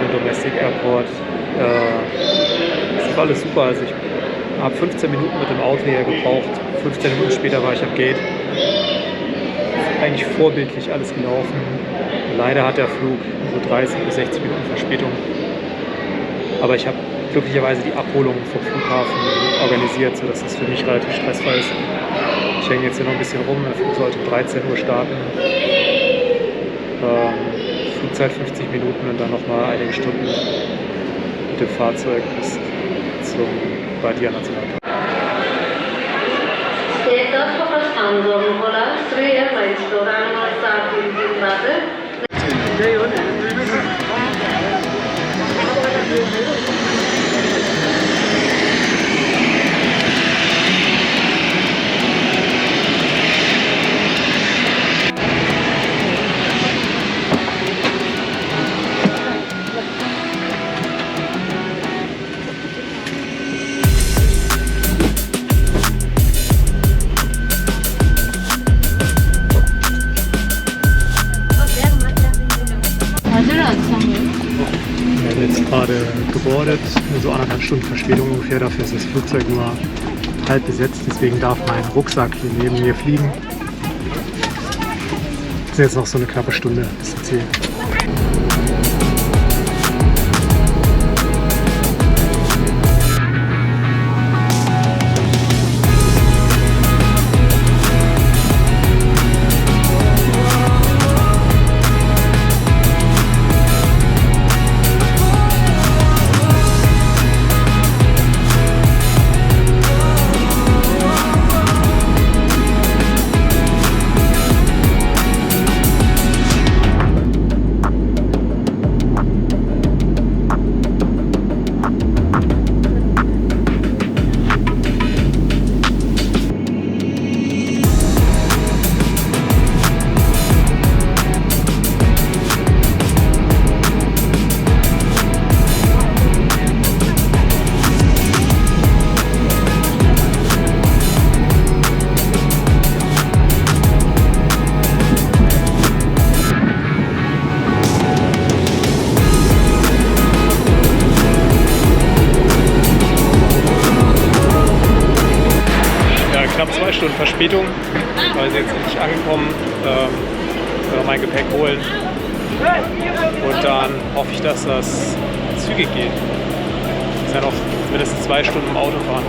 London Domestic Airport. Das war alles super. Also ich habe 15 Minuten mit dem Auto hier gebraucht. 15 Minuten später war ich am Gate. Eigentlich vorbildlich alles gelaufen. Leider hat der Flug so 30 bis 60 Minuten Verspätung. Aber ich habe glücklicherweise die Abholung vom Flughafen organisiert, sodass das für mich relativ stressfrei ist. Ich hänge jetzt hier noch ein bisschen rum. Der Flug sollte um 13 Uhr starten. Flugzeit 50 Minuten und dann nochmal einige Stunden mit dem Fahrzeug bis zum Bardia Nationalpark. Wir werden jetzt gerade geboardet, so 1,5 Stunden Verspätung ungefähr. Dafür ist das Flugzeug nur halb besetzt, deswegen darf mein Rucksack hier neben mir fliegen. Es ist jetzt noch so eine knappe Stunde bis zum Ziel. Knapp 2 Stunden Verspätung, weil sie jetzt endlich angekommen, noch mein Gepäck holen und dann hoffe ich, dass das zügig geht. Ich muss ja noch mindestens 2 Stunden im Auto fahren.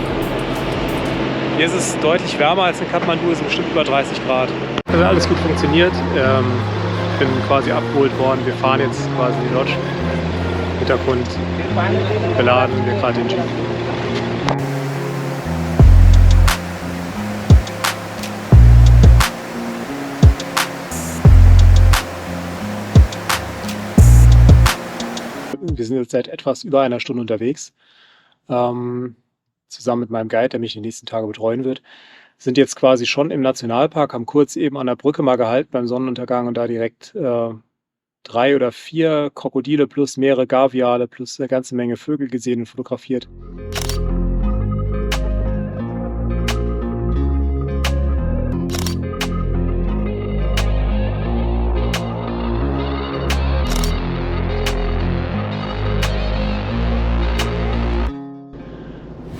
Hier ist es deutlich wärmer als in Kathmandu, es sind bestimmt über 30 Grad. Das hat alles gut funktioniert, ich bin quasi abgeholt worden, wir fahren jetzt quasi in die Lodge. Hintergrund beladen wir gerade den Jeep. Wir sind jetzt seit etwas über einer Stunde unterwegs, zusammen mit meinem Guide, der mich die nächsten Tage betreuen wird. Sind jetzt quasi schon im Nationalpark, haben kurz eben an der Brücke mal gehalten beim Sonnenuntergang und da direkt 3 oder 4 Krokodile plus mehrere Gaviale plus eine ganze Menge Vögel gesehen und fotografiert.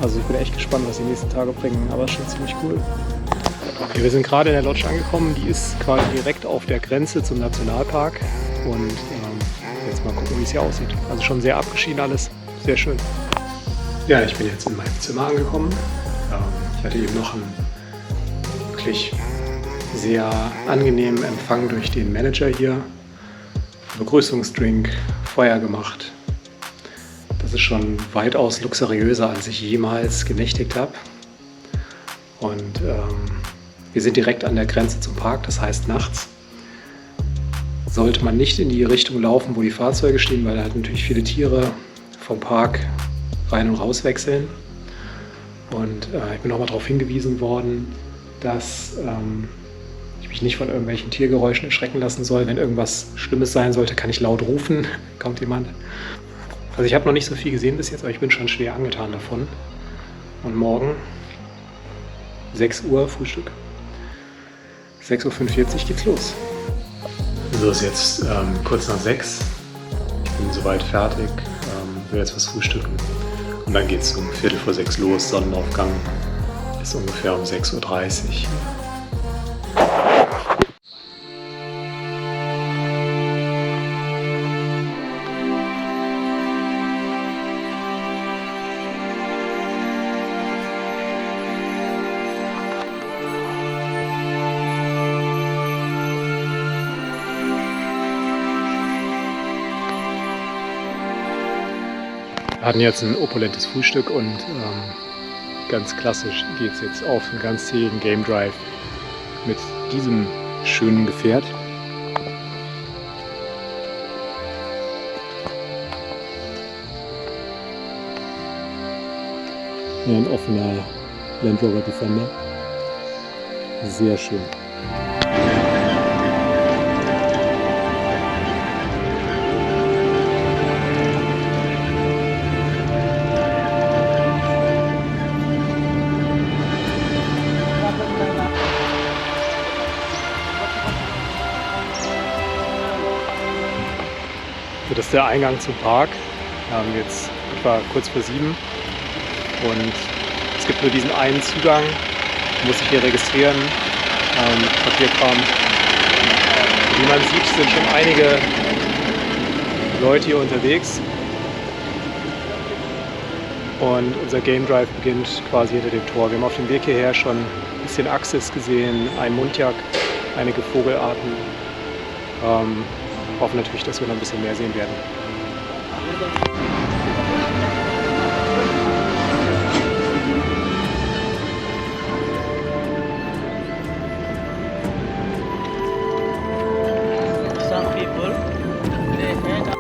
Also ich bin echt gespannt, was die nächsten Tage bringen, aber schon ziemlich cool. Okay, wir sind gerade in der Lodge angekommen, die ist quasi direkt auf der Grenze zum Nationalpark und jetzt mal gucken, wie es hier aussieht. Also schon sehr abgeschieden alles, sehr schön. Ja, ich bin jetzt in meinem Zimmer angekommen. Ich hatte eben noch einen wirklich sehr angenehmen Empfang durch den Manager hier. Begrüßungsdrink, Feuer gemacht. Das ist schon weitaus luxuriöser, als ich jemals genächtigt habe. Und wir sind direkt an der Grenze zum Park, das heißt nachts sollte man nicht in die Richtung laufen, wo die Fahrzeuge stehen, weil da halt natürlich viele Tiere vom Park rein und raus wechseln. Und ich bin nochmal darauf hingewiesen worden, dass ich mich nicht von irgendwelchen Tiergeräuschen erschrecken lassen soll. Wenn irgendwas Schlimmes sein sollte, kann ich laut rufen, kommt jemand. Also ich habe noch nicht so viel gesehen bis jetzt, aber ich bin schon schwer angetan davon. Und morgen 6 Uhr Frühstück. 6:45 Uhr geht's los. So ist jetzt kurz nach 6. Ich bin soweit fertig, will jetzt was frühstücken. Und dann geht es um 5:45 los. Sonnenaufgang ist ungefähr um 6:30 Uhr. Wir hatten jetzt ein opulentes Frühstück und ganz klassisch geht es jetzt auf einen ganztägigen Game Drive mit diesem schönen Gefährt. Hier ein offener Land Rover Defender. Sehr schön. Das ist der Eingang zum Park. Wir haben jetzt etwa kurz vor 7 und es gibt nur diesen einen Zugang. Man muss sich hier registrieren, Papierkram. Wie man sieht, sind schon einige Leute hier unterwegs. Und unser Game Drive beginnt quasi hinter dem Tor. Wir haben auf dem Weg hierher schon ein bisschen Axis gesehen, einen Muntjak, einige Vogelarten. Hoffen natürlich, dass wir noch ein bisschen mehr sehen werden. Some people they hate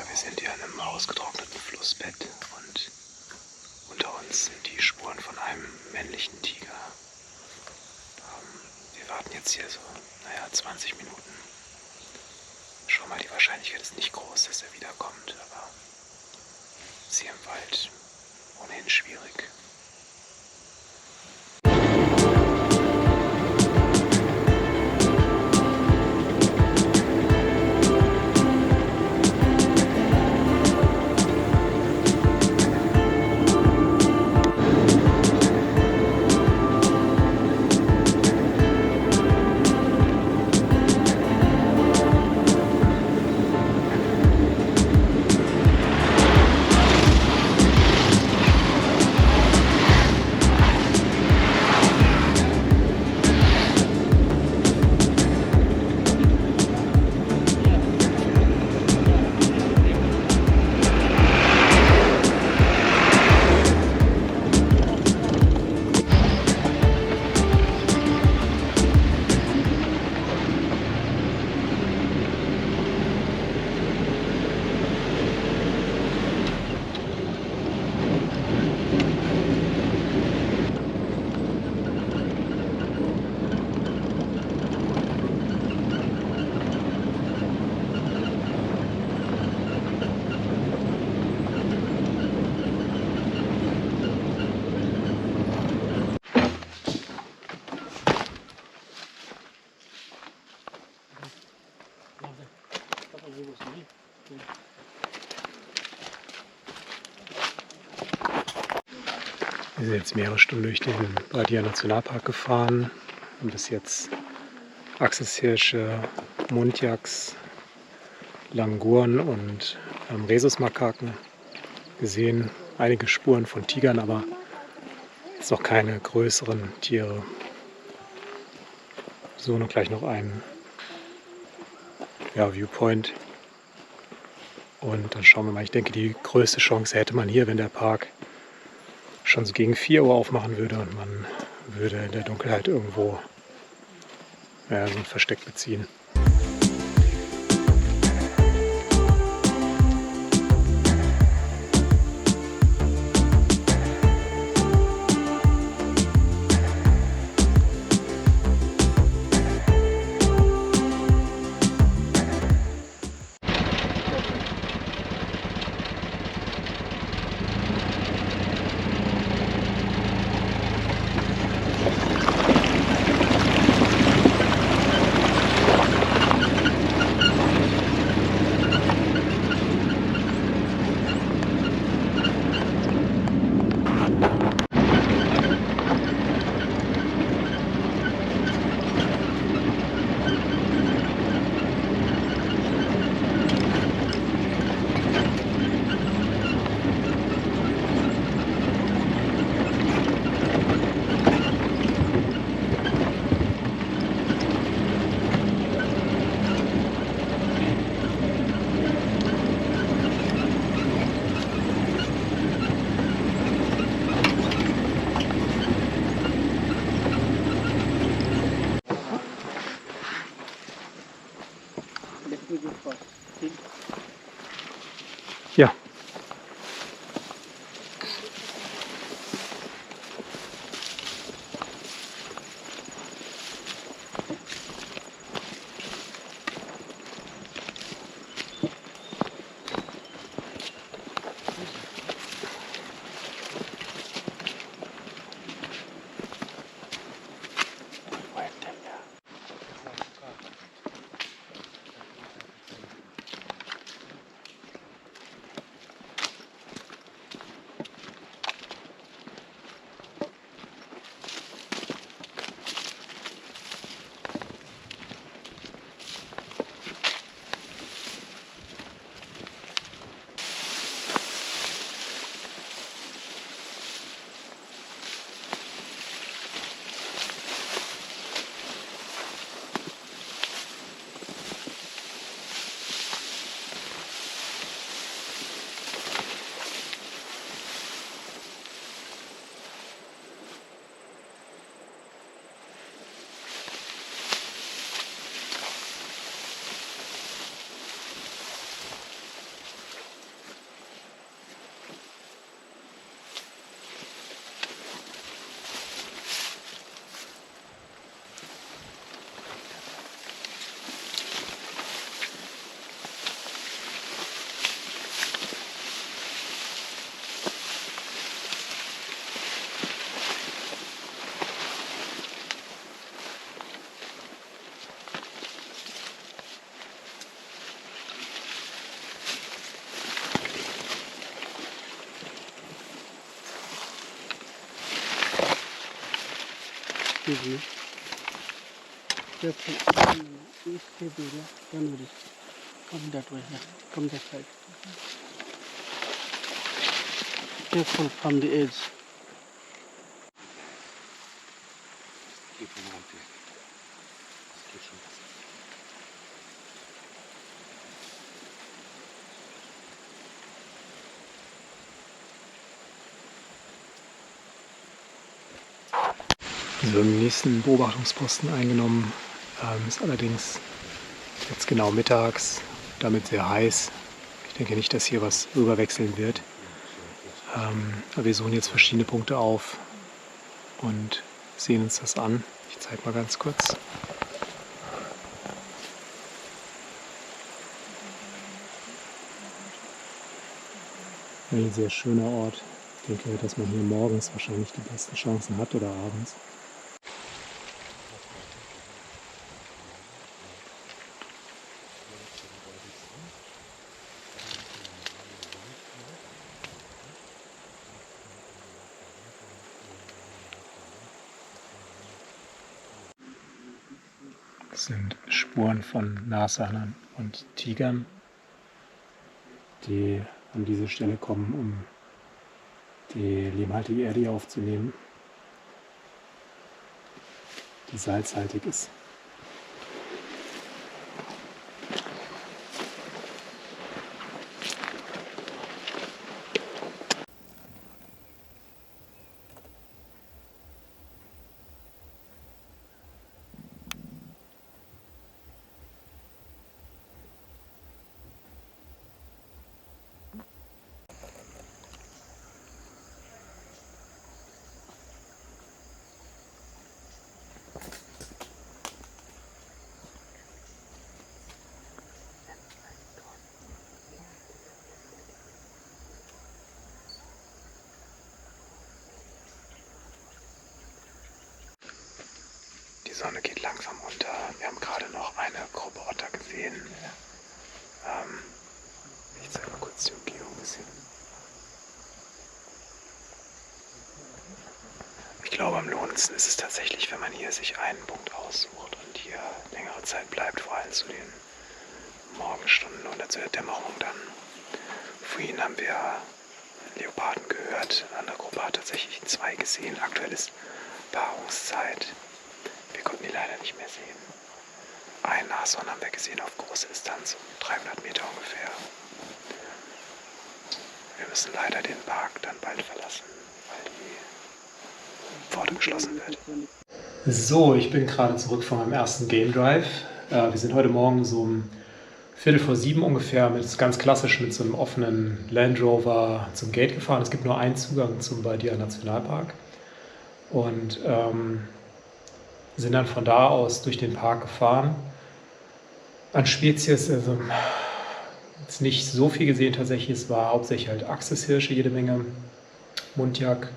Ja, wir sind hier an einem ausgetrockneten Flussbett und unter uns sind die Spuren von einem männlichen Tiger. Wir warten jetzt hier so, 20 Minuten. Schau mal, die Wahrscheinlichkeit ist nicht groß, dass er wiederkommt, aber ist hier im Wald ohnehin schwierig. Wir sind jetzt mehrere Stunden durch den Bardia Nationalpark gefahren und bis jetzt Achseshirsche, Muntjacs, Languren und Rhesusmakaken gesehen. Einige Spuren von Tigern, aber jetzt noch keine größeren Tiere. So, und gleich noch einen Viewpoint. Und dann schauen wir mal. Ich denke, die größte Chance hätte man hier, wenn der Park schon so gegen 4 Uhr aufmachen würde und man würde in der Dunkelheit irgendwo so ein Versteck beziehen. Excuse me. Careful. You stay there, yeah? Don't worry. Come that way, yeah. Come that side. Careful from the edge. So, im nächsten Beobachtungsposten eingenommen. Ist allerdings jetzt genau mittags, damit sehr heiß. Ich denke nicht, dass hier was rüberwechseln wird. Aber wir suchen jetzt verschiedene Punkte auf und sehen uns das an. Ich zeige mal ganz kurz. Ein sehr schöner Ort. Ich denke, dass man hier morgens wahrscheinlich die besten Chancen hat oder abends. Das sind Spuren von Nashörnern und Tigern, die an diese Stelle kommen, um die lehmhaltige Erde hier aufzunehmen, die salzhaltig ist. Die Sonne geht langsam unter. Wir haben gerade noch eine Gruppe Otter gesehen. Ich zeige mal kurz die Umgebung ein bisschen. Ich glaube, am lohnendsten ist es tatsächlich, wenn man hier sich einen Punkt aussucht und hier längere Zeit bleibt, vor allem zu den Morgenstunden oder zur Dämmerung dann. Vorhin haben wir Leoparden gehört. Eine andere Gruppe hat tatsächlich 2 gesehen. Aktuell ist Paarungszeit. Wir konnten die leider nicht mehr sehen. Ein Nashorn haben wir gesehen auf große Distanz, um 300 Meter ungefähr. Wir müssen leider den Park dann bald verlassen, weil die Pforte geschlossen wird. So, ich bin gerade zurück von meinem ersten Game Drive. Wir sind heute Morgen so um 6:45 ungefähr ganz klassisch mit so einem offenen Land Rover zum Gate gefahren. Es gibt nur einen Zugang zum Badia Nationalpark. Und sind dann von da aus durch den Park gefahren. An Spezies, also jetzt nicht so viel gesehen tatsächlich. Es war hauptsächlich halt Axishirsche, jede Menge, Muntjak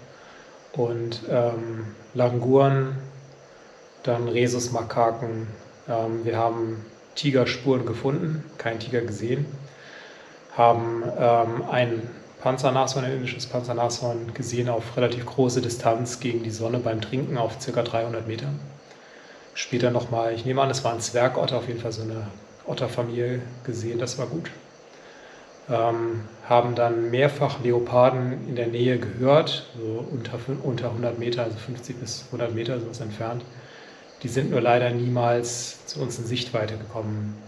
und Languren, dann Rhesusmakaken. Wir haben Tigerspuren gefunden, keinen Tiger gesehen. Haben ein Panzernashorn, ein indisches Panzernashorn gesehen auf relativ große Distanz gegen die Sonne beim Trinken auf ca. 300 Metern. Später nochmal, ich nehme an, es war ein Zwergotter, auf jeden Fall so eine Otterfamilie gesehen, das war gut. Haben dann mehrfach Leoparden in der Nähe gehört, so unter 100 Meter, also 50 bis 100 Meter sowas entfernt. Die sind nur leider niemals zu uns in Sichtweite gekommen.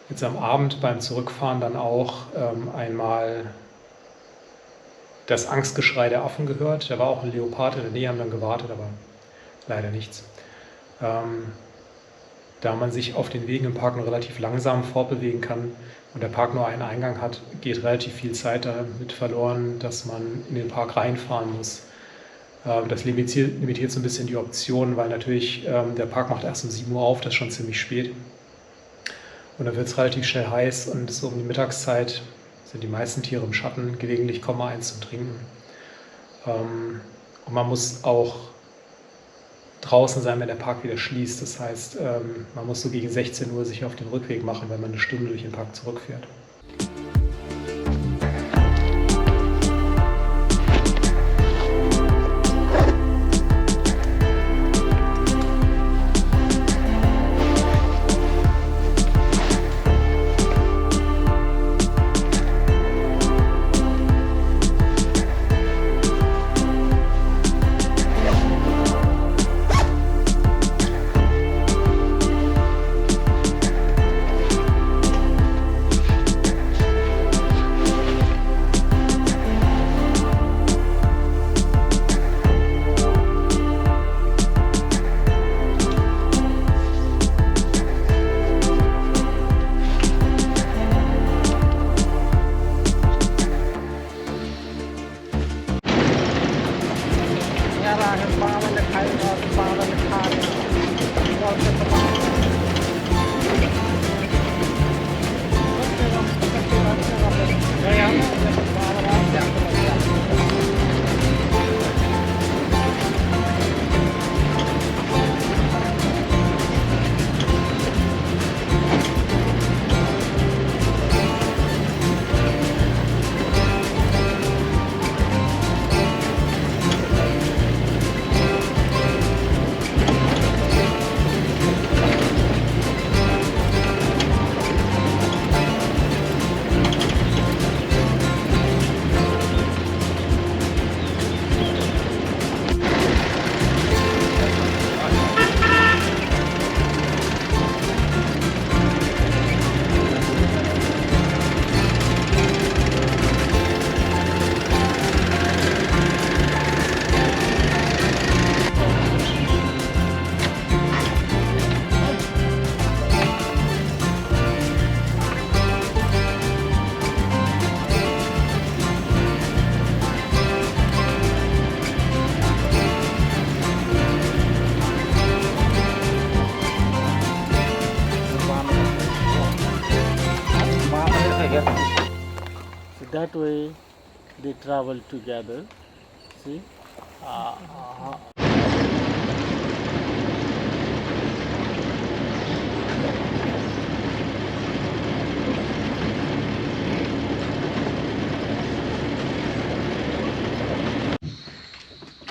Jetzt am Abend beim Zurückfahren dann auch einmal das Angstgeschrei der Affen gehört. Da war auch ein Leopard in der Nähe, haben dann gewartet, aber leider nichts. Da man sich auf den Wegen im Park nur relativ langsam fortbewegen kann und der Park nur einen Eingang hat, geht relativ viel Zeit damit verloren, dass man in den Park reinfahren muss. Das limitiert so ein bisschen die Optionen, weil natürlich der Park macht erst um 7 Uhr auf, das ist schon ziemlich spät. Und dann wird es relativ schnell heiß und so um die Mittagszeit sind die meisten Tiere im Schatten, gelegentlich kommen mal eins zum Trinken. Und man muss auch draußen sein, wenn der Park wieder schließt. Das heißt, man muss so gegen 16 Uhr sich auf den Rückweg machen, wenn man eine Stunde durch den Park zurückfährt. So that way they travel together. See?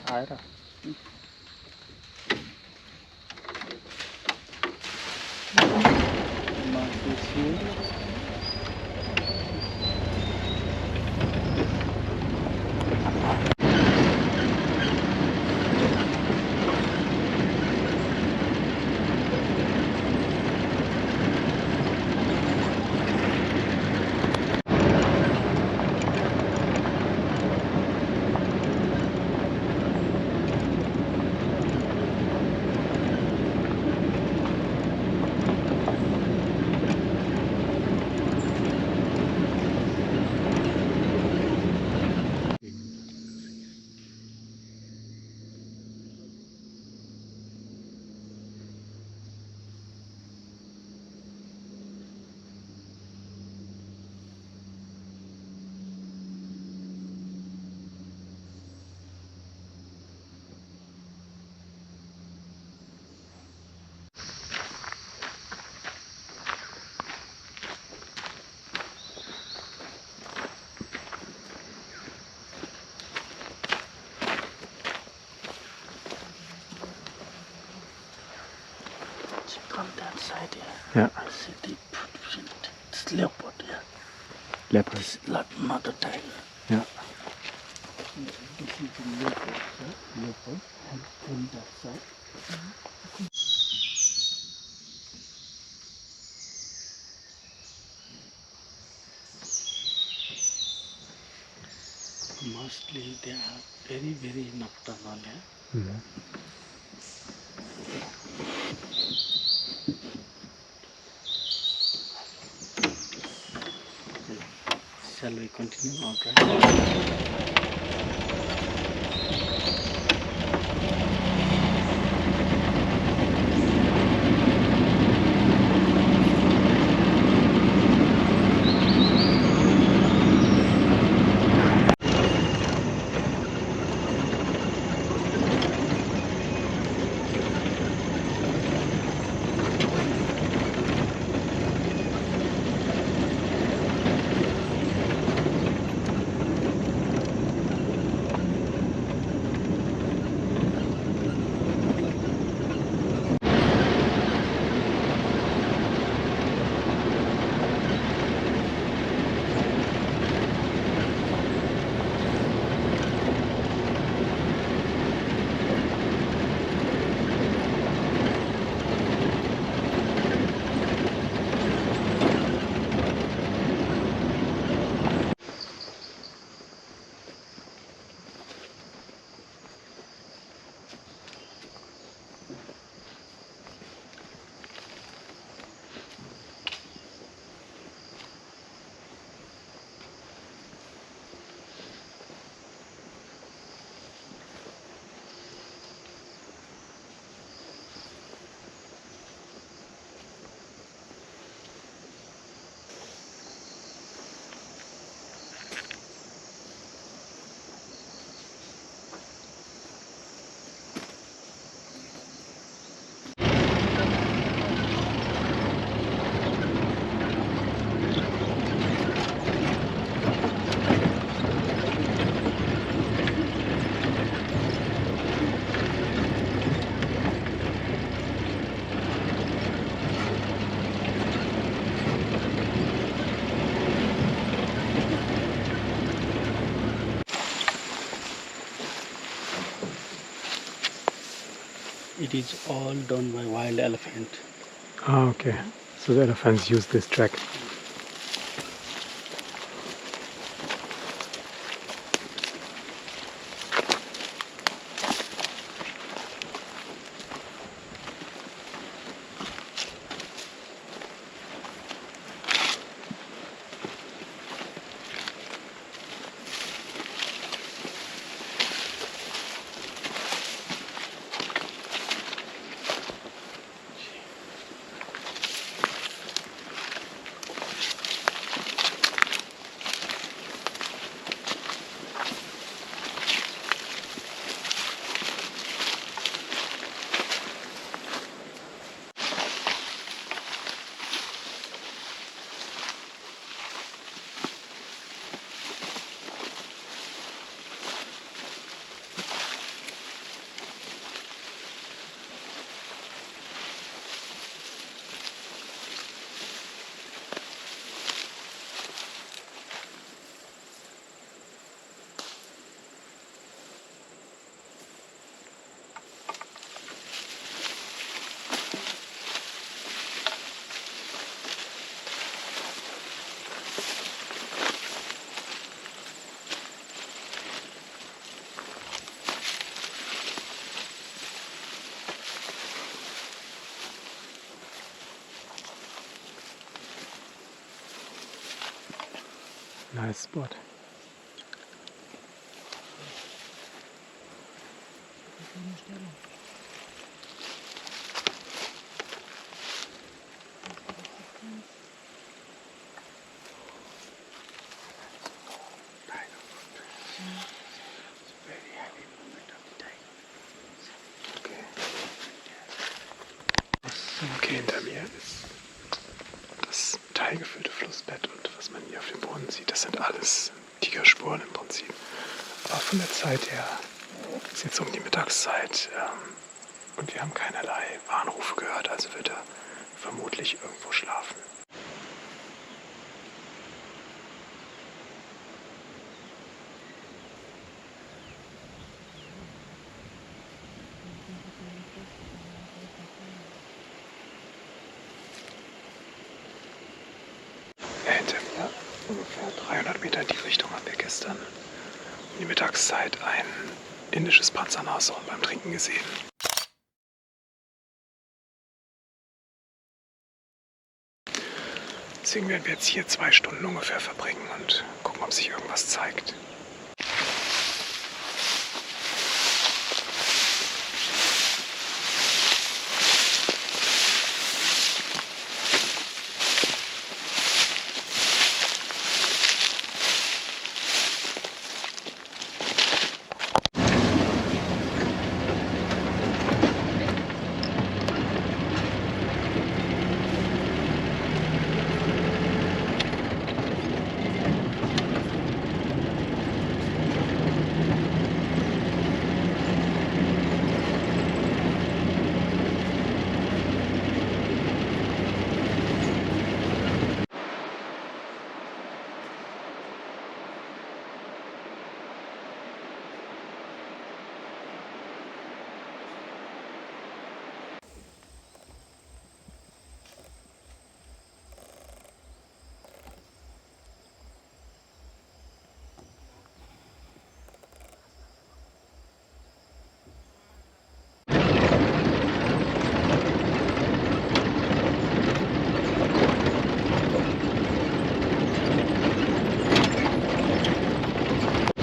Aira. Mark this here. From that side here. Ja. See the footprint. It's leopard here. Leopard. It's not a tiger. Ja. This is the leopard, leopard, and from that side. Mostly they are very, very nocturnal. Yeah? Mhm. Shall we continue our drive? It is all done by wild elephant. Ah, okay. So the elephants use this track. Nice spot. Okay, hinter mir ist das teilgefüllte Flussbett und was man hier auf dem Boden sieht, das sind alles Tigerspuren im Prinzip. Aber von der Zeit her ist jetzt um die Mittagszeit und wir haben keinerlei Warnrufe gehört, also wird er vermutlich irgendwo schlafen. Hinter mir, ungefähr 300 Meter in die Richtung, haben wir gestern um die Mittagszeit ein indisches Panzernashorn beim Trinken gesehen. Deswegen werden wir jetzt hier 2 Stunden ungefähr verbringen und gucken, ob sich irgendwas zeigt.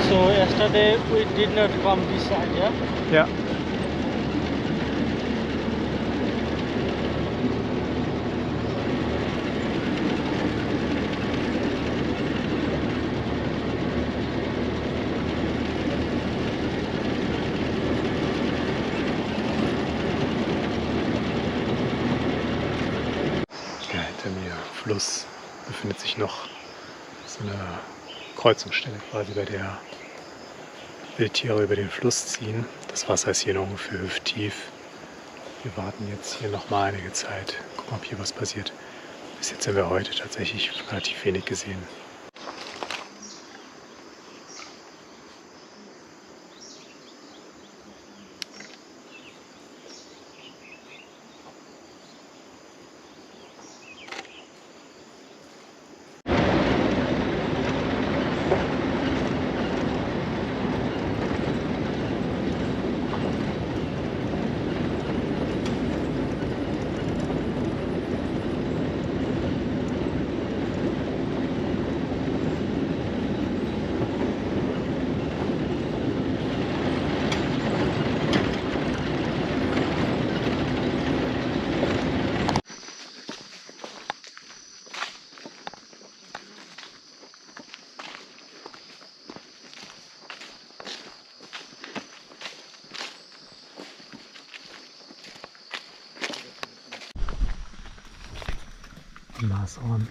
So yesterday we did not come this side, yeah? Ja. Ja, hinter mir Fluss befindet sich noch so eine Kreuzungsstelle quasi, bei der Wildtiere über den Fluss ziehen. Das Wasser ist hier noch ungefähr hüfttief. Wir warten jetzt hier noch mal einige Zeit, gucken, ob hier was passiert. Bis jetzt haben wir heute tatsächlich relativ wenig gesehen. Nashorn.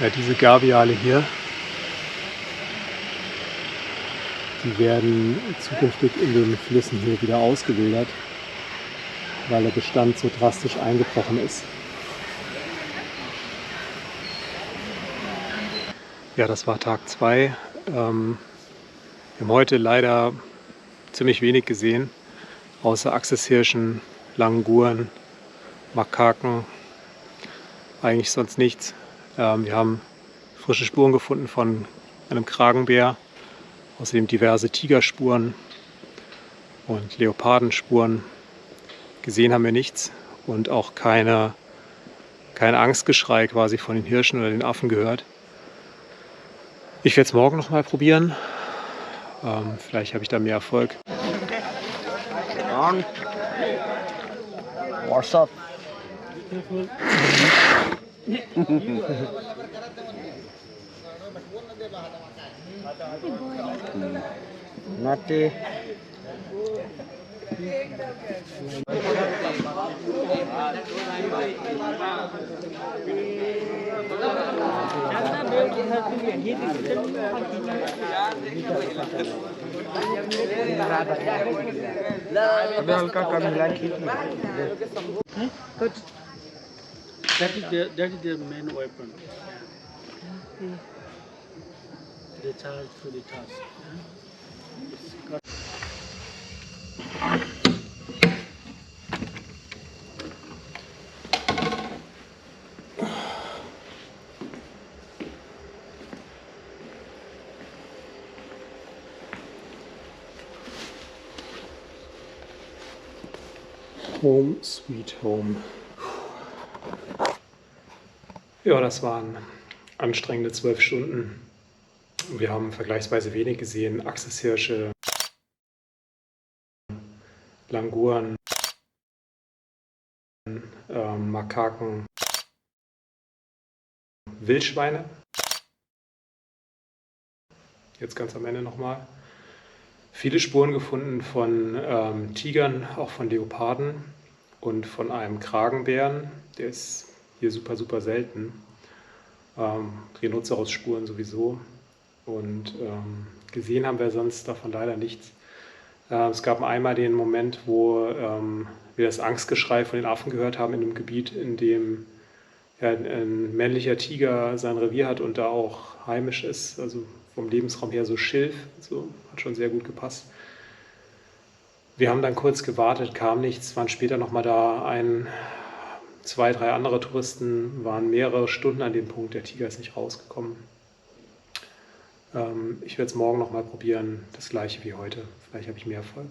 Ja, diese Gaviale hier, die werden zukünftig in den Flüssen hier wieder ausgewildert, weil der Bestand so drastisch eingebrochen ist. Ja, das war Tag 2. Wir haben heute leider ziemlich wenig gesehen, außer Achseshirschen, Languren, Makaken, eigentlich sonst nichts. Wir haben frische Spuren gefunden von einem Kragenbär, außerdem diverse Tigerspuren und Leopardenspuren. Gesehen haben wir nichts und auch kein Angstgeschrei quasi von den Hirschen oder den Affen gehört. Ich werde es morgen noch mal probieren. Vielleicht habe ich da mehr Erfolg. What's up? Nati. अबे हल्का कम मिला खींच में But that is their main weapon. They charge for the task. Home Sweet Home. Ja, das waren anstrengende 12 Stunden. Wir haben vergleichsweise wenig gesehen. Achseshirsche, Languren, Makaken, Wildschweine. Jetzt ganz am Ende nochmal. Viele Spuren gefunden von Tigern, auch von Leoparden und von einem Kragenbären. Der ist hier super, super selten. Rhinoceros-Spuren sowieso. Und gesehen haben wir sonst davon leider nichts. Es gab einmal den Moment, wo wir das Angstgeschrei von den Affen gehört haben in einem Gebiet, in dem ein männlicher Tiger sein Revier hat und da auch heimisch ist. Also vom Lebensraum her so Schilf, so, hat schon sehr gut gepasst. Wir haben dann kurz gewartet, kam nichts, waren später nochmal da. 2, 3 andere Touristen waren mehrere Stunden an dem Punkt, der Tiger ist nicht rausgekommen. Ich werde es morgen nochmal probieren, das gleiche wie heute. Vielleicht habe ich mehr Erfolg.